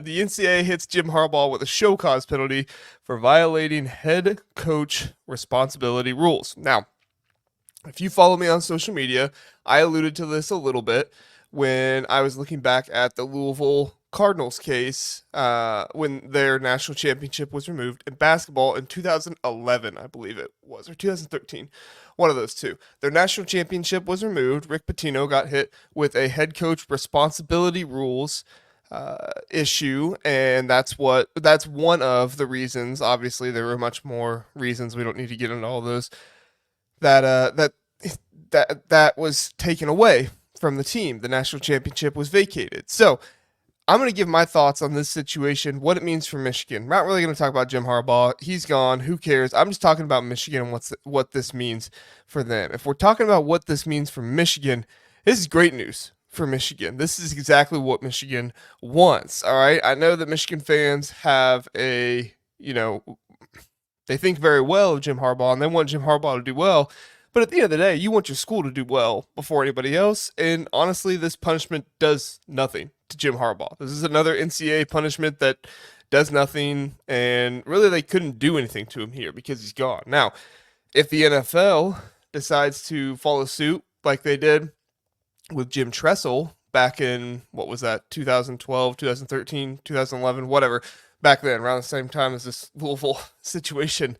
The NCAA hits Jim Harbaugh with a show cause penalty for violating head coach responsibility rules. Now, if you follow me on social media, I alluded to this a little bit when I was looking back at the Louisville Cardinals case when their national championship was removed in basketball in 2011, I believe it was, or 2013, one of those two. Their national championship was removed. Rick Pitino got hit with a head coach responsibility rules issue, and that's one of the reasons. Obviously, there were much more reasons. We don't need to get into all those that was taken away from the team. The national championship was vacated. So I'm going to give my thoughts on this situation, what it means for Michigan. I'm not really going to talk about Jim Harbaugh. He's gone. Who cares? I'm just talking about Michigan and what this means for them. If we're talking about what this means for Michigan, this is great news for Michigan. This is exactly what Michigan wants. All right. I know that Michigan fans have they think very well of Jim Harbaugh and they want Jim Harbaugh to do well. But at the end of the day, you want your school to do well before anybody else. And honestly, this punishment does nothing to Jim Harbaugh. This is another NCAA punishment that does nothing. And really, they couldn't do anything to him here because he's gone. Now, if the NFL decides to follow suit like they did with Jim Tressel back in, 2012, 2013, 2011, whatever, back then, around the same time as this Louisville situation,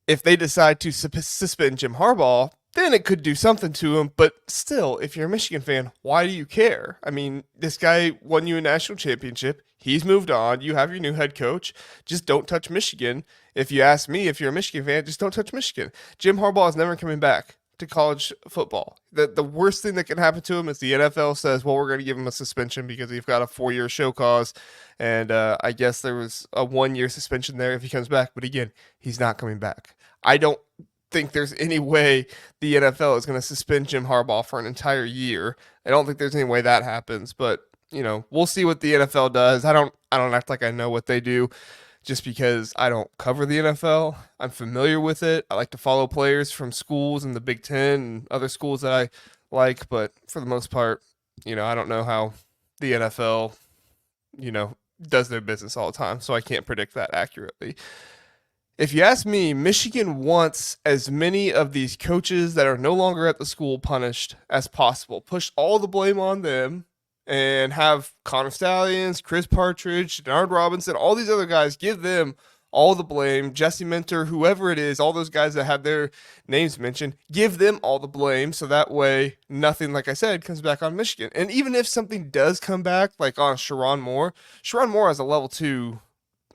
if they decide to suspend Jim Harbaugh, then it could do something to him. But still, if you're a Michigan fan, why do you care? I mean, this guy won you a national championship. He's moved on. You have your new head coach. Just don't touch Michigan. If you ask me, if you're a Michigan fan, just don't touch Michigan. Jim Harbaugh is never coming back to college football. The worst thing that can happen to him is the NFL says, well, we're going to give him a suspension because he's got a 4-year show cause. And I guess there was a 1-year suspension there if he comes back. But again, he's not coming back. I don't think there's any way the NFL is going to suspend Jim Harbaugh for an entire year. I don't think there's any way that happens. But, we'll see what the NFL does. I don't act like I know what they do just because I don't cover the NFL. I'm familiar with it. I like to follow players from schools in the Big Ten and other schools that I like, but for the most part, I don't know how the NFL, does their business all the time, so I can't predict that accurately. If you ask me, Michigan wants as many of these coaches that are no longer at the school punished as possible. Push all the blame on them and have Connor Stallions, Chris Partridge, Denard Robinson, all these other guys, give them all the blame. Jesse Minter, whoever it is, all those guys that had their names mentioned, give them all the blame. So that way, nothing, like I said, comes back on Michigan. And even if something does come back, like on Sharon Moore has a level 2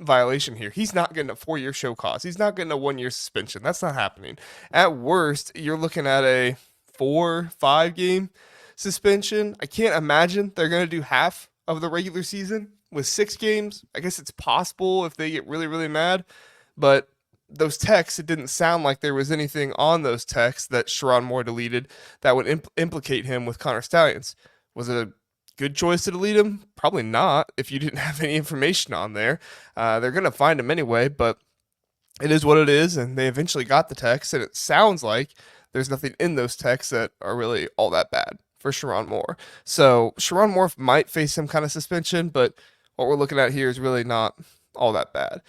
violation here. He's not getting a 4-year show cause. He's not getting a 1-year suspension. That's not happening. At worst, you're looking at a 4-5 game suspension. I can't imagine they're going to do half of the regular season with 6 games. I guess it's possible if they get really, really mad. But those texts, it didn't sound like there was anything on those texts that Sharon Moore deleted that would implicate him with Connor Stallions. Was it a good choice to delete him? Probably not if you didn't have any information on there. They're going to find him anyway, but it is what it is, and they eventually got the text, and it sounds like there's nothing in those texts that are really all that bad for Sharon Moore. So Sharon Moore might face some kind of suspension, but what we're looking at here is really not all that bad.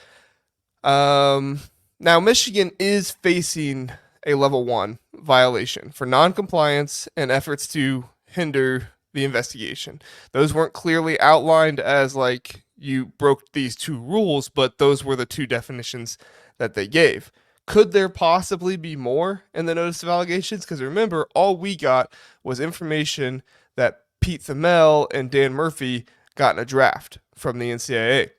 Now, Michigan is facing a level 1 violation for noncompliance and efforts to hinder the investigation. Those weren't clearly outlined as like you broke these 2 rules, but those were the 2 definitions that they gave. Could there possibly be more in the notice of allegations? Because remember, all we got was information that Pete Thamel and Dan Murphy got in a draft from the NCAA.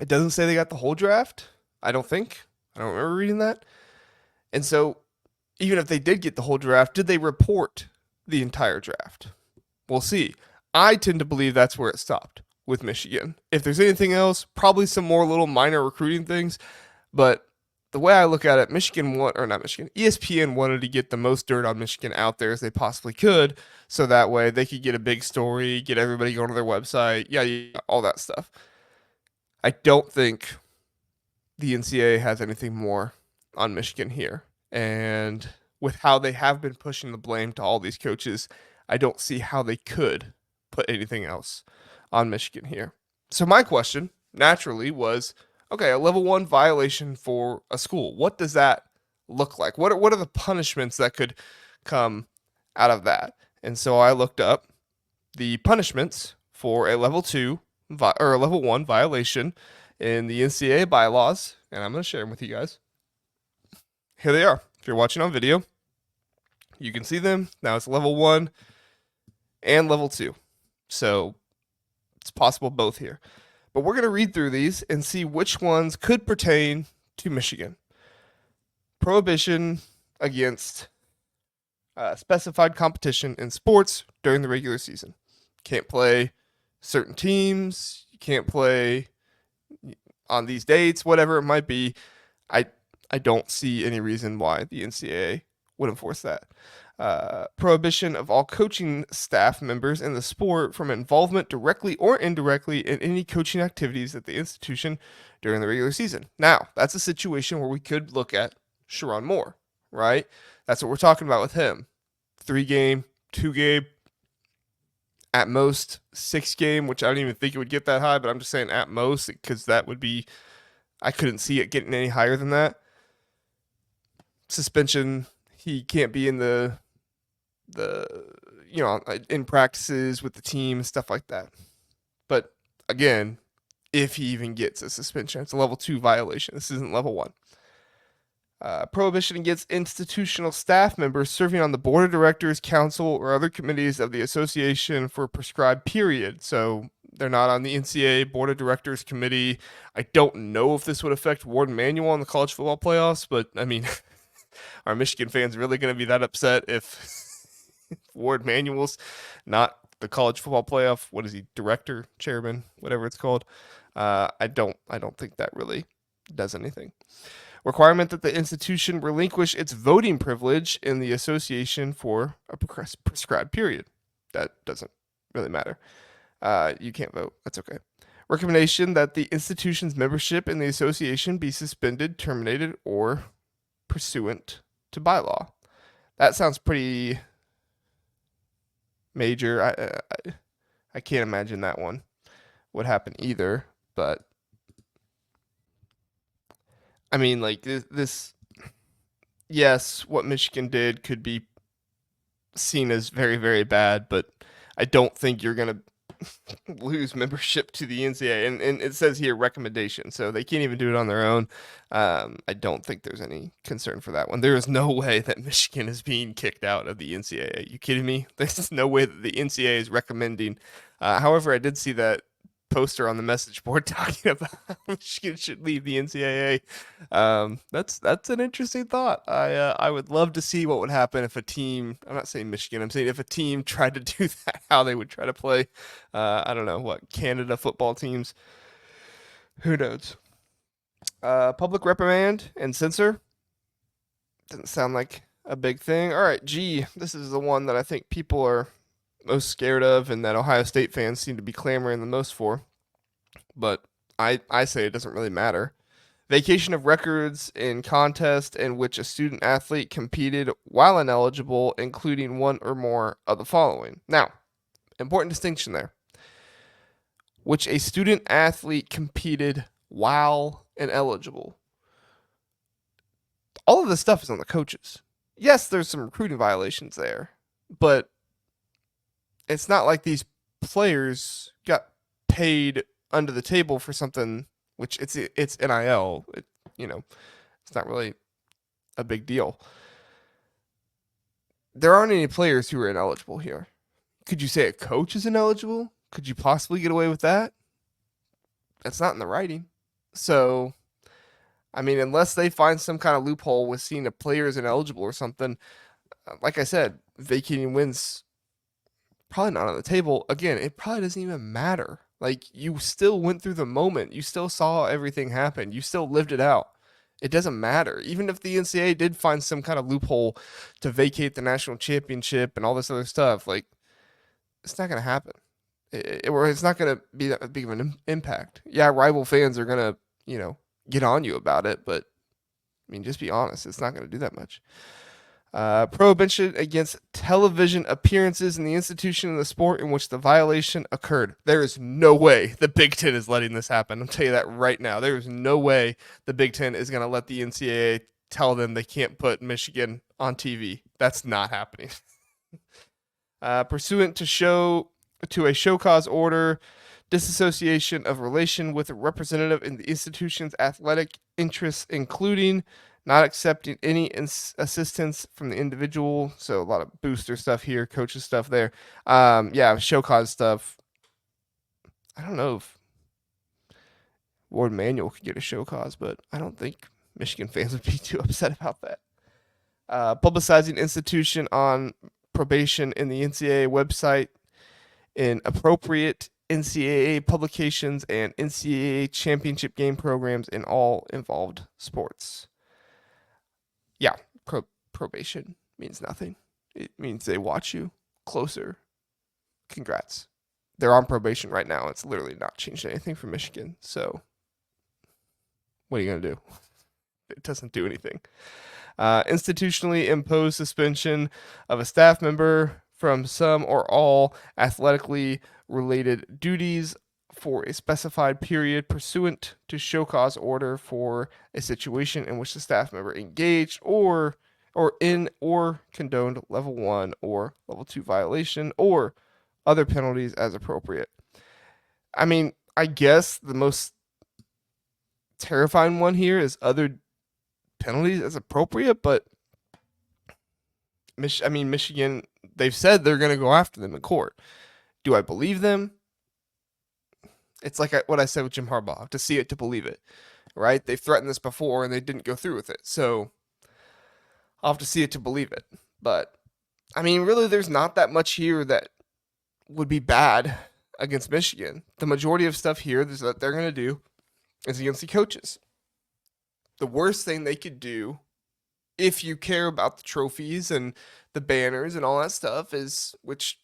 It doesn't say they got the whole draft. I don't remember reading that. And so even if they did get the whole draft, did they report the entire draft? We'll see. I tend to believe that's where it stopped with Michigan. If there's anything else, probably some more little minor recruiting things. But the way I look at it, ESPN wanted to get the most dirt on Michigan out there as they possibly could, so that way they could get a big story, get everybody going to their website, yeah, all that stuff. I don't think the NCAA has anything more on Michigan here. And with how they have been pushing the blame to all these coaches, I don't see how they could put anything else on Michigan here. So my question naturally was, okay, a level 1 violation for a school. What does that look like? What are the punishments that could come out of that? And so I looked up the punishments for a level 2 or a level 1 violation in the NCAA bylaws, and I'm going to share them with you guys. Here they are. If you're watching on video, you can see them. Now it's level 1 and level 2. So it's possible both here. But we're going to read through these and see which ones could pertain to Michigan. Prohibition against specified competition in sports during the regular season. Can't play certain teams. You can't play on these dates, whatever it might be. I don't see any reason why the NCAA would enforce that. Prohibition of all coaching staff members in the sport from involvement directly or indirectly in any coaching activities at the institution during the regular season. Now, that's a situation where we could look at Sharon Moore, right? That's what we're talking about with him. 3-game, 2-game, at most 6-game, which I don't even think it would get that high, but I'm just saying at most because that would be, I couldn't see it getting any higher than that. Suspension, he can't be in the in practices with the team and stuff like that. But again, if he even gets a suspension, it's a level 2 violation. This isn't level 1. Prohibition against institutional staff members serving on the board of directors, council, or other committees of the association for a prescribed period. So they're not on the NCAA board of directors committee. I don't know if this would affect Warden Manuel in the college football playoffs, but I mean, are Michigan fans really going to be that upset if Ward Manuel's not the college football playoff? What is he, director, chairman, whatever it's called? I don't think that really does anything. Requirement that the institution relinquish its voting privilege in the association for a prescribed period. That doesn't really matter. You can't vote. That's okay. Recommendation that the institution's membership in the association be suspended, terminated, or pursuant to bylaw. That sounds pretty major. I can't imagine that one would happen either, but I mean, like this, yes, what Michigan did could be seen as very, very bad, but I don't think you're going to lose membership to the NCAA. And it says here recommendation, so they can't even do it on their own. I don't think there's any concern for that one. There is no way that Michigan is being kicked out of the NCAA. You kidding me? There's no way that the NCAA is recommending. However, I did see that poster on the message board talking about how Michigan should leave the NCAA. That's an interesting thought. I would love to see what would happen if a team, I'm not saying Michigan, I'm saying if a team tried to do that, how they would try to play. I don't know, what, Canada football teams? Who knows? Public reprimand and censor. Doesn't sound like a big thing. All right, G, this is the one that I think people are most scared of and that Ohio State fans seem to be clamoring the most for. But I say it doesn't really matter. Vacation of records in contest in which a student athlete competed while ineligible, including one or more of the following. Now, important distinction there. Which a student athlete competed while ineligible. All of this stuff is on the coaches. Yes, there's some recruiting violations there, but it's not like these players got paid under the table for something, which it's NIL. It's not really a big deal. There aren't any players who are ineligible here. Could you say a coach is ineligible? Could you possibly get away with that? That's not in the writing. So, I mean, unless they find some kind of loophole with seeing a player is ineligible or something, like I said, vacating wins probably not on the table. Again, it probably doesn't even matter. Like, you still went through the moment. You still saw everything happen. You still lived it out. It doesn't matter. Even if the NCAA did find some kind of loophole to vacate the national championship and all this other stuff, like, it's not going to happen. It's not going to be that big of an impact. Yeah, rival fans are going to, get on you about it, but, I mean, just be honest. It's not going to do that much. Prohibition against television appearances in the institution of the sport in which the violation occurred. There is no way the Big Ten is letting this happen. I'll tell you that right now. There is no way the Big Ten is going to let the NCAA tell them they can't put Michigan on TV. That's not happening. Pursuant to a show cause order, disassociation of relation with a representative in the institution's athletic interests, including not accepting any assistance from the individual. So a lot of booster stuff here, coaches stuff there. Show cause stuff. I don't know if Ward Manuel could get a show cause, but I don't think Michigan fans would be too upset about that. Publicizing institution on probation in the NCAA website, in appropriate NCAA publications and NCAA championship game programs in all involved sports. Yeah, probation means nothing. It means they watch you closer. Congrats. They're on probation right now. It's literally not changed anything for Michigan. So what are you going to do? It doesn't do anything. Institutionally imposed suspension of a staff member from some or all athletically related duties for a specified period pursuant to show cause order for a situation in which the staff member engaged or condoned level 1 or level 2 violation or other penalties as appropriate. I mean, I guess the most terrifying one here is other penalties as appropriate, but Michigan, they've said they're going to go after them in court. Do I believe them? It's like what I said with Jim Harbaugh, to see it to believe it, right? They've threatened this before and they didn't go through with it. So I'll have to see it to believe it. But, I mean, really, there's not that much here that would be bad against Michigan. The majority of stuff here that they're going to do is against the coaches. The worst thing they could do, if you care about the trophies and the banners and all that stuff, is, which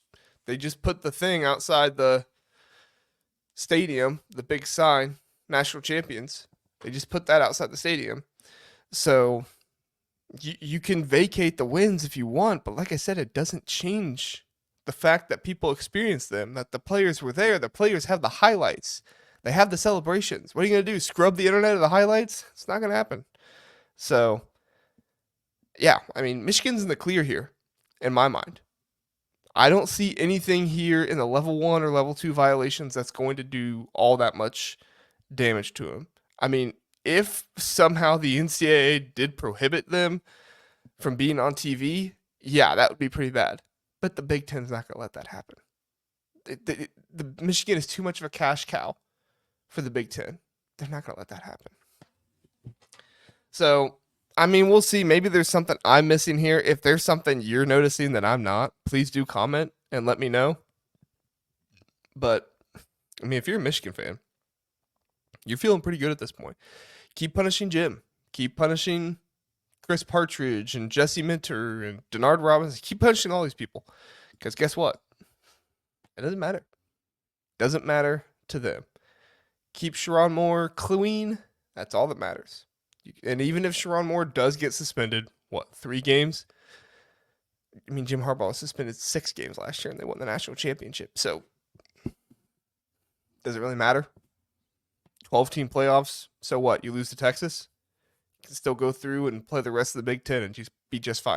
they just put the thing outside the stadium, the big sign, national champions. They just put that outside the stadium. So you can vacate the wins if you want, but like I said, it doesn't change the fact that people experience them, that the players were there, the players have the highlights, they have the celebrations. What are you going to do, scrub the internet of the highlights? It's not going to happen. So, yeah, I mean, Michigan's in the clear here, in my mind. I don't see anything here in the level 1 or level 2 violations that's going to do all that much damage to them. I mean, if somehow the NCAA did prohibit them from being on TV, yeah, that would be pretty bad. But the Big Ten's not going to let that happen. The Michigan is too much of a cash cow for the Big Ten. They're not going to let that happen. So, I mean, we'll see. Maybe there's something I'm missing here. If there's something you're noticing that I'm not, please do comment and let me know. But, I mean, if you're a Michigan fan, you're feeling pretty good at this point. Keep punishing Jim. Keep punishing Chris Partridge and Jesse Minter and Denard Robinson. Keep punishing all these people. Because guess what? It doesn't matter. It doesn't matter to them. Keep Sharon Moore clean. That's all that matters. And even if Sharon Moore does get suspended, 3 games? I mean, Jim Harbaugh was suspended 6 games last year, and they won the national championship. So, does it really matter? 12-team playoffs, so what? You lose to Texas? You can still go through and play the rest of the Big Ten and just be just fine.